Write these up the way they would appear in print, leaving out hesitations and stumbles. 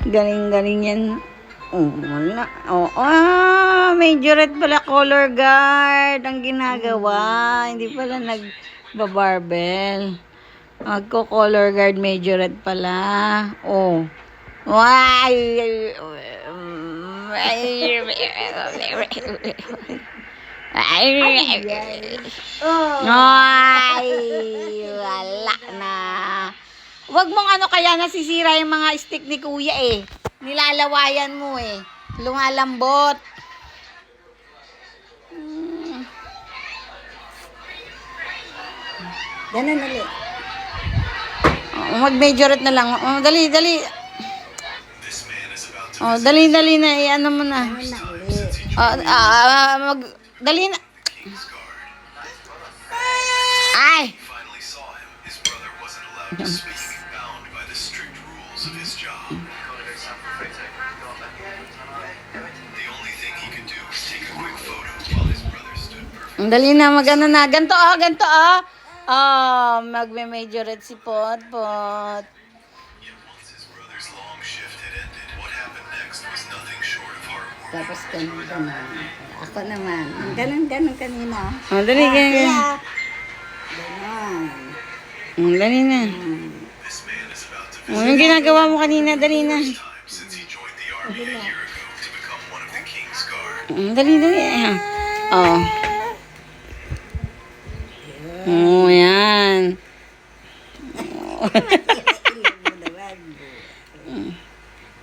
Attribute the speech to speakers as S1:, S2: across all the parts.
S1: Galing-galing yan. Oh, wala. Oh, majorette pala color guard ang ginagawa. Hindi pala nagbabarbell. Magko-color guard majorette pala. Oh. Why? Ay, wala na. Wag mong ano kaya nasisira yung mga stick ni kuya eh. Nilalawayan mo eh. Lumalambot.
S2: Ganun ulit.
S1: Mag-majorette na lang. Oh, dali. Oh, dali na. I-ano mo na. Dali na. Ay! Dali na, mag-ano na. Ganto. Magme-majorette si Pot.
S2: Tapos ganun. Ako naman. Ganun kanina.
S1: Oh, dali, ganyan.
S2: Ganun.
S1: Dali na. Yung ginagawa mo kanina, dali na. Dali. Oh. Oh, yan.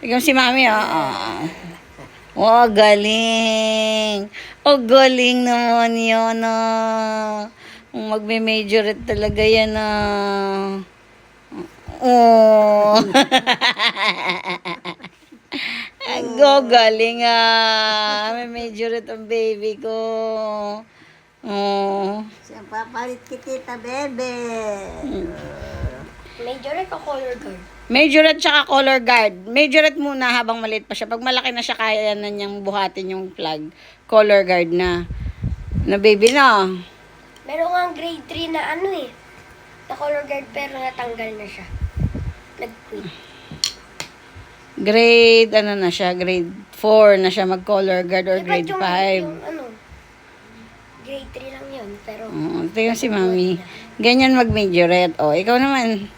S1: Ikaw si Mami, oh, galing. Oh, galing naman yun, magme-majorette talaga yan, Oh. Galing, May majorette ang baby ko. Oh.
S2: Siyang papalit kita, bebe.
S3: Majorette o color guard?
S1: Majorette tsaka color guard. Majorette muna habang maliit pa siya. Pag malaki na siya, kaya na niyang buhatin yung plug. Color guard na. Na baby na.
S3: Meron nga grade 3 na na color guard pero natanggal na siya. Nag-quit.
S1: Grade, na siya? Grade 4 na siya mag-color guard or grade 5.
S3: Grade 3 lang yun, pero...
S1: Ito yung si Mami. Ganyan mag-majorette. Ikaw naman.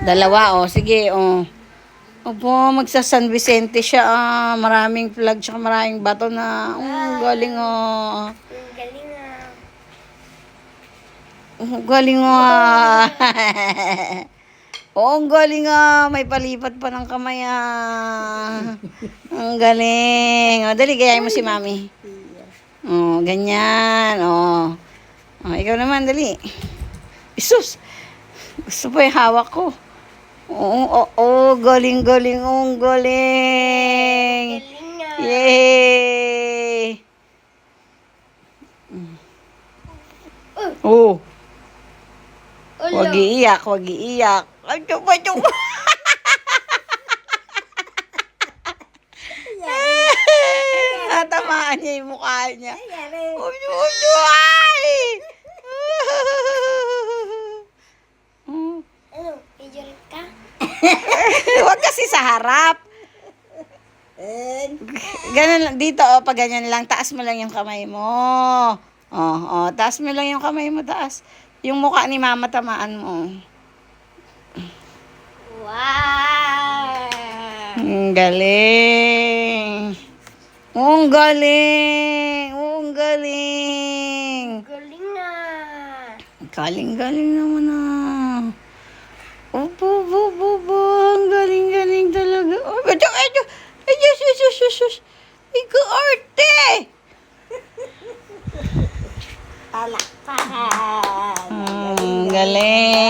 S1: Dalawa, sige, Opo, magsa-San Vicente siya, maraming flag, tsaka maraming bato na, galing,
S3: Galing
S1: galing, ang galing, may palipat pa ng kamay, ang galing, dali, gayahin mo si Mami. Ganyan, ikaw naman, dali. Isus, gusto pa yung hawak ko. Galing, galing. Yay! Wag iiyak. Ay, chupa. Natamaan niya yung mukha niya. Ay!
S3: Majorette ka?
S1: Huwag kasi sa harap. Ganun lang. Dito, pag ganyan lang, taas mo lang yung kamay mo. Taas mo lang yung kamay mo, taas. Yung mukha ni Mama, tamaan mo.
S3: Wow!
S1: Ang galing. Ang galing.
S3: Galing na!
S1: Galing naman Opo. Ang galing talaga. Sus. Ikaw, arte!
S2: Palakpakan.
S1: Galing.